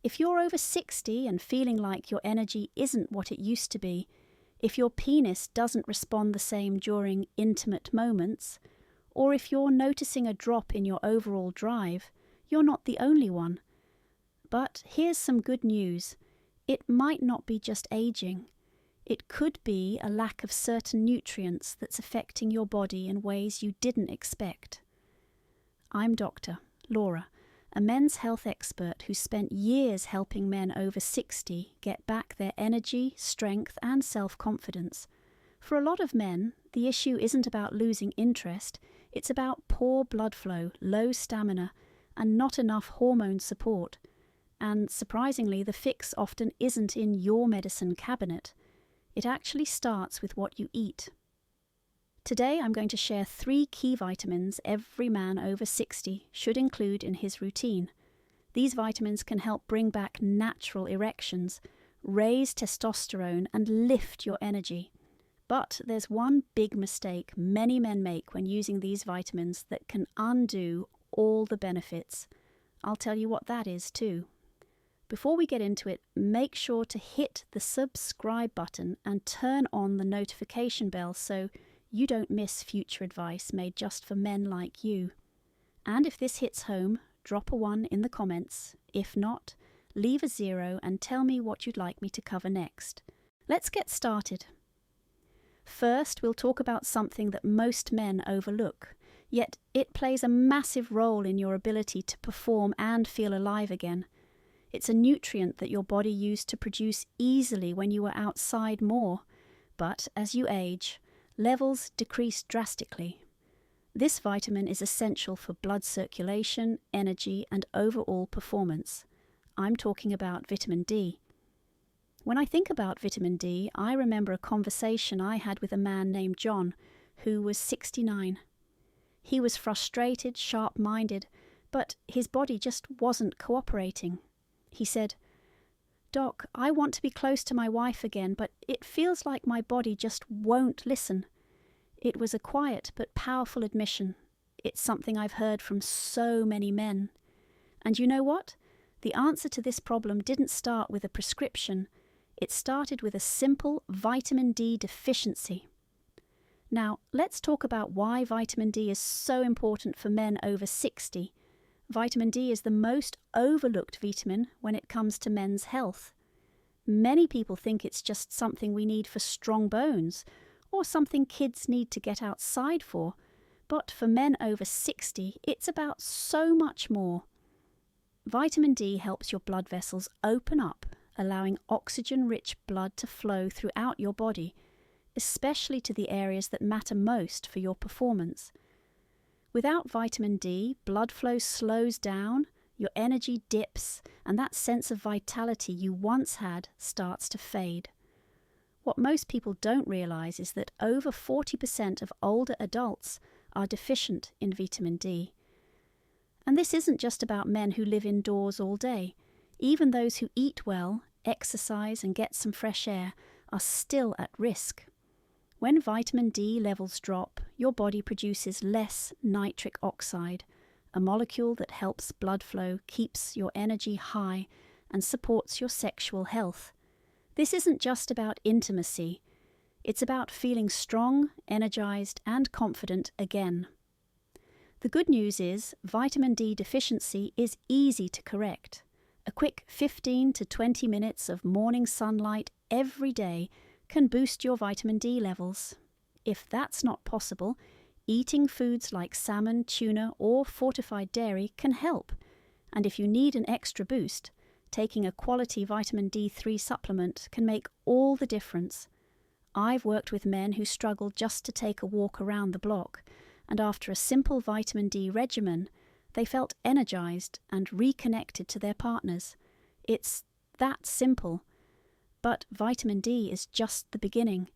If you're over 60 and feeling like your energy isn't what it used to be, if your penis doesn't respond the same during intimate moments, or if you're noticing a drop in your overall drive, you're not the only one. But here's some good news. It might not be just aging. It could be a lack of certain nutrients that's affecting your body in ways you didn't expect. I'm Dr. Laura, a men's health expert who spent years helping men over 60 get back their energy, strength, and self-confidence. For a lot of men, the issue isn't about losing interest, it's about poor blood flow, low stamina, and not enough hormone support. And surprisingly, the fix often isn't in your medicine cabinet. It actually starts with what you eat. Today I'm going to share 3 key vitamins every man over 60 should include in his routine. These vitamins can help bring back natural erections, raise testosterone, and lift your energy. But there's one big mistake many men make when using these vitamins that can undo all the benefits. I'll tell you what that is too. Before we get into it, make sure to hit the subscribe button and turn on the notification bell so you don't miss future advice made just for men like you. And if this hits home, drop a 1 in the comments. If not, leave a 0 and tell me what you'd like me to cover next. Let's get started. First, we'll talk about something that most men overlook, yet it plays a massive role in your ability to perform and feel alive again. It's a nutrient that your body used to produce easily when you were outside more, but as you age, levels decrease drastically. This vitamin is essential for blood circulation, energy, and overall performance. I'm talking about vitamin D. When I think about vitamin D, I remember a conversation I had with a man named John, who was 69. He was frustrated, sharp-minded, but his body just wasn't cooperating. He said, "Doc, I want to be close to my wife again, but it feels like my body just won't listen." It was a quiet but powerful admission. It's something I've heard from so many men. And you know what? The answer to this problem didn't start with a prescription. It started with a simple vitamin D deficiency. Now, let's talk about why vitamin D is so important for men over 60. Vitamin D is the most overlooked vitamin when it comes to men's health. Many people think it's just something we need for strong bones, or something kids need to get outside for, but for men over 60, it's about so much more. Vitamin D helps your blood vessels open up, allowing oxygen-rich blood to flow throughout your body, especially to the areas that matter most for your performance. Without vitamin D, blood flow slows down, your energy dips, and that sense of vitality you once had starts to fade. What most people don't realize is that over 40% of older adults are deficient in vitamin D. And this isn't just about men who live indoors all day. Even those who eat well, exercise, and get some fresh air are still at risk. When vitamin D levels drop, your body produces less nitric oxide, a molecule that helps blood flow, keeps your energy high, and supports your sexual health. This isn't just about intimacy. It's about feeling strong, energized, and confident again. The good news is vitamin D deficiency is easy to correct. A quick 15 to 20 minutes of morning sunlight every day can boost your vitamin D levels. If that's not possible, eating foods like salmon, tuna, or fortified dairy can help. And if you need an extra boost, taking a quality vitamin D3 supplement can make all the difference. I've worked with men who struggle just to take a walk around the block, and after a simple vitamin D regimen, they felt energized and reconnected to their partners. It's that simple. But vitamin D is just the beginning.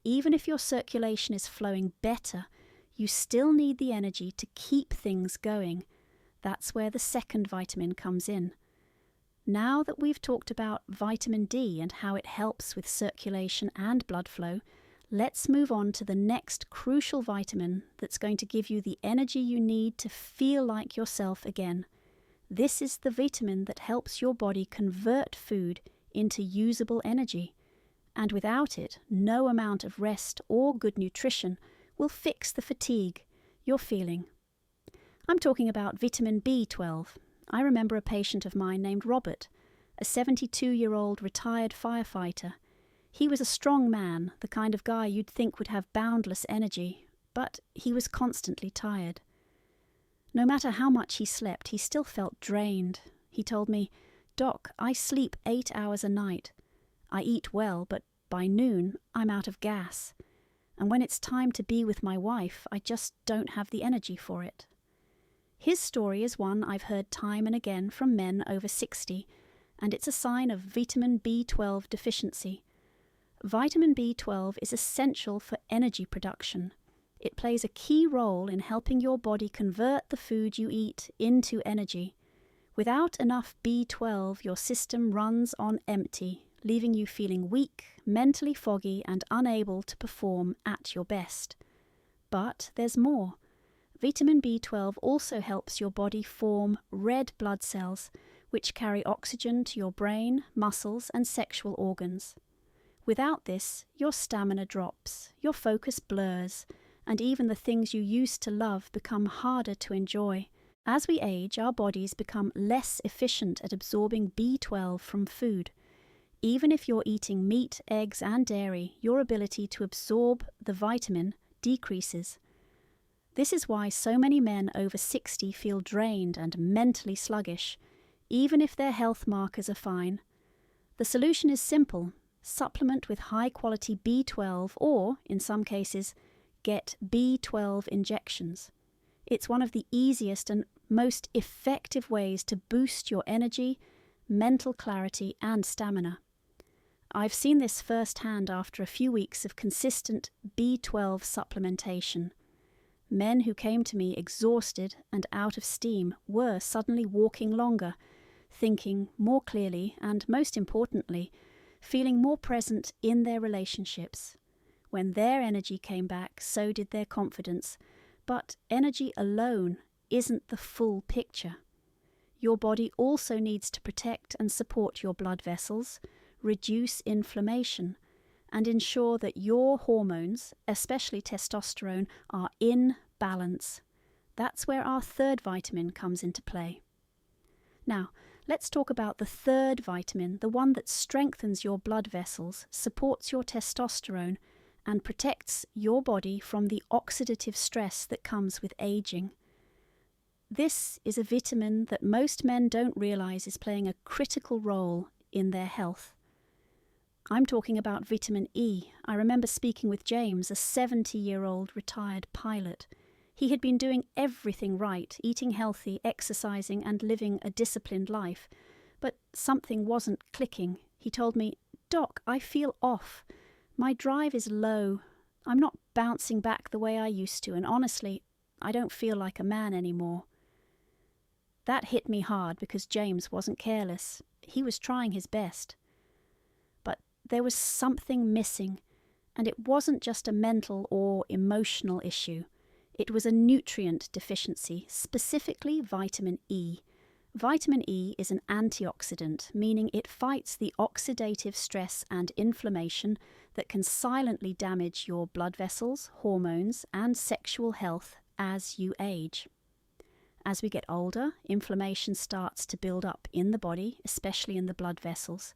Even if your circulation is flowing better, you still need the energy to keep things going. That's where the second vitamin comes in. Now that we've talked about vitamin D and how it helps with circulation and blood flow, let's move on to the next crucial vitamin that's going to give you the energy you need to feel like yourself again. This is the vitamin that helps your body convert food into usable energy, and without it, no amount of rest or good nutrition will fix the fatigue you're feeling. I'm talking about vitamin B12. I remember a patient of mine named Robert, a 72-year-old retired firefighter. He was a strong man, the kind of guy you'd think would have boundless energy, but he was constantly tired. No matter how much he slept, he still felt drained. He told me, "Doc, I sleep 8 hours a night. I eat well, but by noon I'm out of gas. And when it's time to be with my wife, I just don't have the energy for it." His story is one I've heard time and again from men over 60, and it's a sign of vitamin B12 deficiency. Vitamin B12 is essential for energy production. It plays a key role in helping your body convert the food you eat into energy. Without enough B12, your system runs on empty, leaving you feeling weak, mentally foggy, and unable to perform at your best. But there's more. Vitamin B12 also helps your body form red blood cells, which carry oxygen to your brain, muscles, and sexual organs. Without this, your stamina drops, your focus blurs, and even the things you used to love become harder to enjoy. As we age, our bodies become less efficient at absorbing B12 from food. Even if you're eating meat, eggs, and dairy, your ability to absorb the vitamin decreases. This is why so many men over 60 feel drained and mentally sluggish, even if their health markers are fine. The solution is simple: supplement with high-quality B12 or, in some cases, get B12 injections. It's one of the easiest and most effective ways to boost your energy, mental clarity, and stamina. I've seen this firsthand after a few weeks of consistent B12 supplementation. Men who came to me exhausted and out of steam were suddenly walking longer, thinking more clearly, and most importantly, feeling more present in their relationships. When their energy came back, so did their confidence. But energy alone isn't the full picture. Your body also needs to protect and support your blood vessels, reduce inflammation, and ensure that your hormones, especially testosterone, are in balance. That's where our third vitamin comes into play. Now, let's talk about the third vitamin, the one that strengthens your blood vessels, supports your testosterone, and protects your body from the oxidative stress that comes with aging. This is a vitamin that most men don't realize is playing a critical role in their health. I'm talking about vitamin E. I remember speaking with James, a 70-year-old retired pilot. He had been doing everything right, eating healthy, exercising, and living a disciplined life. But something wasn't clicking. He told me, "Doc, I feel off. My drive is low. I'm not bouncing back the way I used to, and honestly, I don't feel like a man anymore." That hit me hard because James wasn't careless. He was trying his best. But there was something missing, and it wasn't just a mental or emotional issue. It was a nutrient deficiency, specifically vitamin E. Vitamin E is an antioxidant, meaning it fights the oxidative stress and inflammation that can silently damage your blood vessels, hormones, and sexual health as you age. As we get older, inflammation starts to build up in the body, especially in the blood vessels.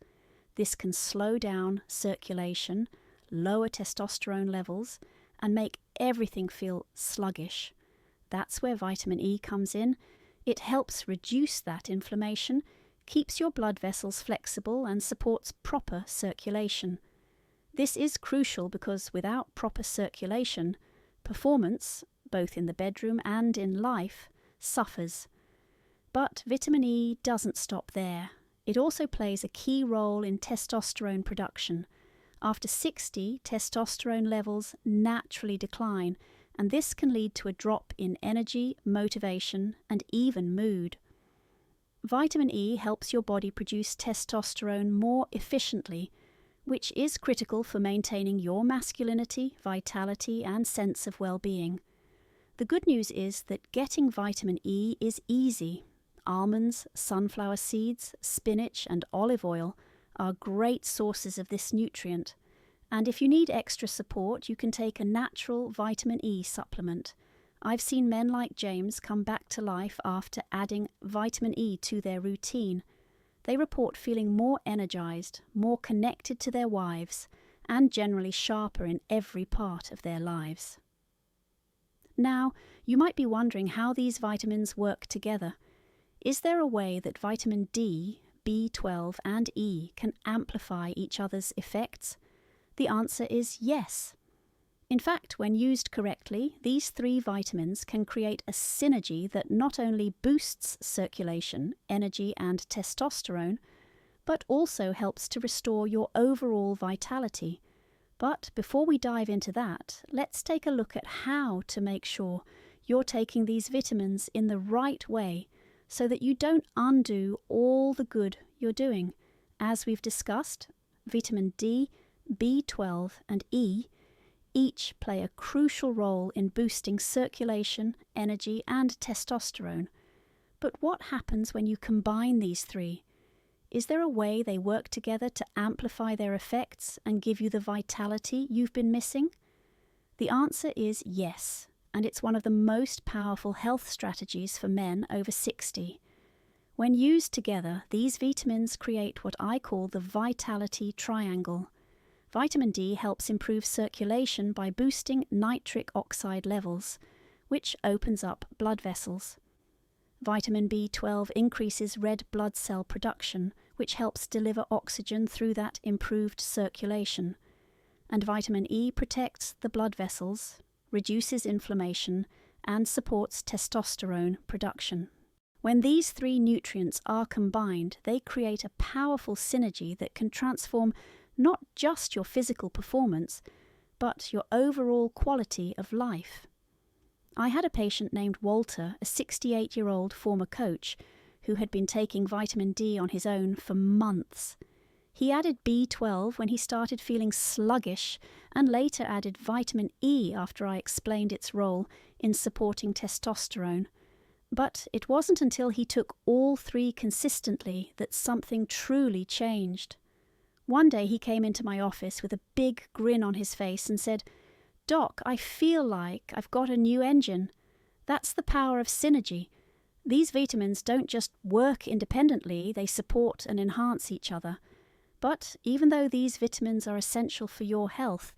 This can slow down circulation, lower testosterone levels, and make everything feel sluggish. That's where vitamin E comes in. It helps reduce that inflammation, keeps your blood vessels flexible, and supports proper circulation. This is crucial because without proper circulation, performance, both in the bedroom and in life, suffers. But vitamin E doesn't stop there. It also plays a key role in testosterone production. After 60, testosterone levels naturally decline, and this can lead to a drop in energy, motivation, and even mood. Vitamin E helps your body produce testosterone more efficiently, which is critical for maintaining your masculinity, vitality, and sense of well-being. The good news is that getting vitamin E is easy. almonds, sunflower seeds, spinach, and olive oil are great sources of this nutrient. And if you need extra support, you can take a natural vitamin E supplement. I've seen men like James come back to life after adding vitamin E to their routine. They report feeling more energized, more connected to their wives, and generally sharper in every part of their lives. Now, you might be wondering how these vitamins work together. Is there a way that vitamin D, B12, and E can amplify each other's effects? The answer is yes. In fact, when used correctly, these three vitamins can create a synergy that not only boosts circulation, energy, and testosterone, but also helps to restore your overall vitality. But before we dive into that, let's take a look at how to make sure you're taking these vitamins in the right way so that you don't undo all the good you're doing. As we've discussed, vitamin D, B12, and E each play a crucial role in boosting circulation, energy, and testosterone. But what happens when you combine these three? Is there a way they work together to amplify their effects and give you the vitality you've been missing? The answer is yes, and it's one of the most powerful health strategies for men over 60. When used together, these vitamins create what I call the vitality triangle. Vitamin D helps improve circulation by boosting nitric oxide levels, which opens up blood vessels. Vitamin B12 increases red blood cell production, which helps deliver oxygen through that improved circulation. And vitamin E protects the blood vessels, reduces inflammation, and supports testosterone production. When these three nutrients are combined, they create a powerful synergy that can transform not just your physical performance, but your overall quality of life. I had a patient named Walter, a 68-year-old former coach, who had been taking vitamin D on his own for months. He added B12 when he started feeling sluggish, and later added vitamin E after I explained its role in supporting testosterone. But it wasn't until he took all three consistently that something truly changed. One day he came into my office with a big grin on his face and said, "Doc, I feel like I've got a new engine. That's the power of synergy. These vitamins don't just work independently, they support and enhance each other. But even though these vitamins are essential for your health,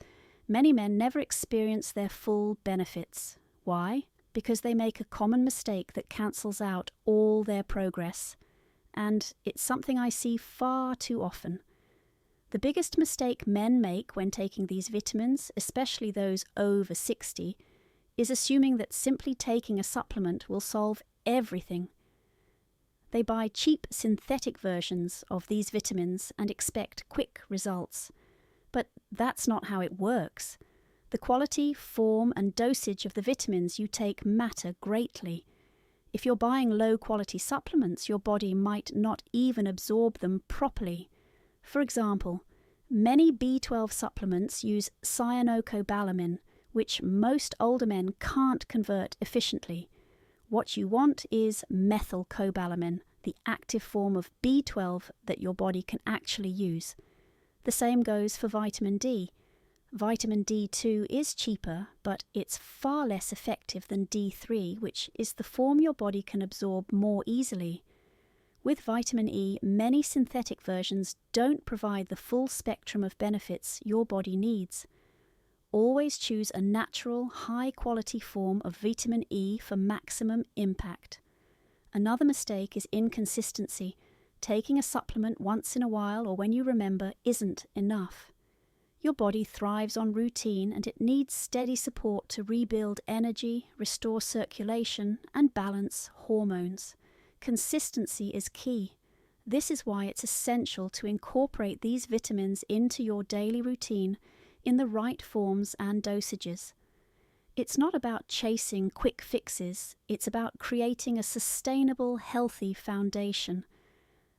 many men never experience their full benefits. Why? Because they make a common mistake that cancels out all their progress. And it's something I see far too often. The biggest mistake men make when taking these vitamins, especially those over 60, is assuming that simply taking a supplement will solve everything. They buy cheap synthetic versions of these vitamins and expect quick results. But that's not how it works. The quality, form, and dosage of the vitamins you take matter greatly. If you're buying low-quality supplements, your body might not even absorb them properly. For example, many B12 supplements use cyanocobalamin, which most older men can't convert efficiently. What you want is methylcobalamin, the active form of B12 that your body can actually use. The same goes for vitamin D. Vitamin D2 is cheaper, but it's far less effective than D3, which is the form your body can absorb more easily. With vitamin E, many synthetic versions don't provide the full spectrum of benefits your body needs. Always choose a natural, high-quality form of vitamin E for maximum impact. Another mistake is inconsistency. Taking a supplement once in a while or when you remember isn't enough. Your body thrives on routine and it needs steady support to rebuild energy, restore circulation, and balance hormones. Consistency is key. This is why it's essential to incorporate these vitamins into your daily routine in the right forms and dosages. It's not about chasing quick fixes, it's about creating a sustainable, healthy foundation.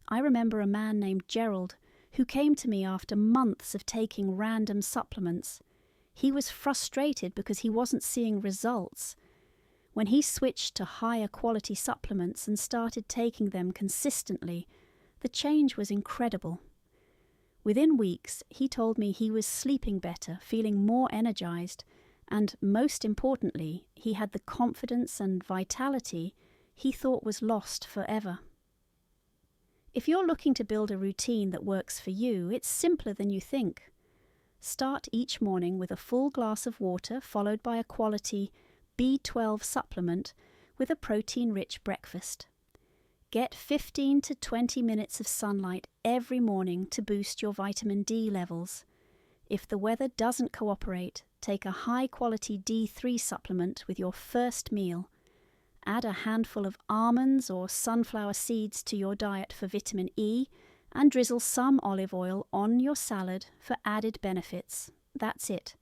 I remember a man named Gerald who came to me after months of taking random supplements. He was frustrated because he wasn't seeing results. When he switched to higher quality supplements and started taking them consistently, the change was incredible. Within weeks, he told me he was sleeping better, feeling more energized, and most importantly, he had the confidence and vitality he thought was lost forever. If you're looking to build a routine that works for you, it's simpler than you think. Start each morning with a full glass of water, followed by a quality B12 supplement with a protein-rich breakfast. Get 15 to 20 minutes of sunlight every morning to boost your vitamin D levels. If the weather doesn't cooperate, take a high-quality D3 supplement with your first meal. Add a handful of almonds or sunflower seeds to your diet for vitamin E, and drizzle some olive oil on your salad for added benefits. That's it.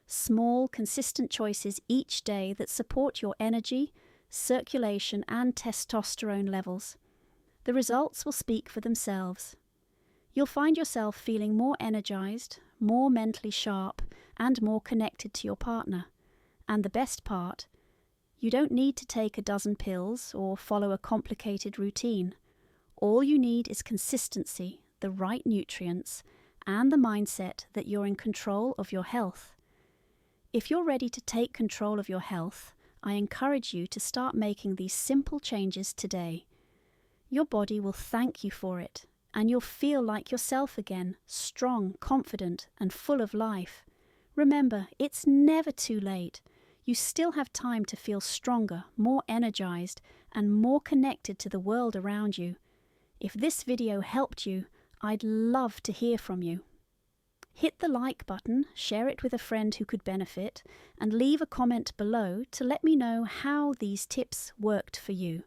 Small, consistent choices each day that support your energy, circulation, and testosterone levels. The results will speak for themselves. You'll find yourself feeling more energized, more mentally sharp, and more connected to your partner. And the best part, you don't need to take a dozen pills or follow a complicated routine. All you need is consistency, the right nutrients, and the mindset that you're in control of your health. If you're ready to take control of your health, I encourage you to start making these simple changes today. Your body will thank you for it, and you'll feel like yourself again, strong, confident, and full of life. Remember, it's never too late. You still have time to feel stronger, more energized, and more connected to the world around you. If this video helped you, I'd love to hear from you. Hit the like button, share it with a friend who could benefit, and leave a comment below to let me know how these tips worked for you.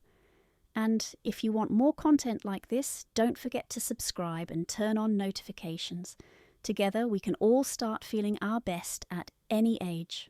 And if you want more content like this, don't forget to subscribe and turn on notifications. Together we can all start feeling our best at any age.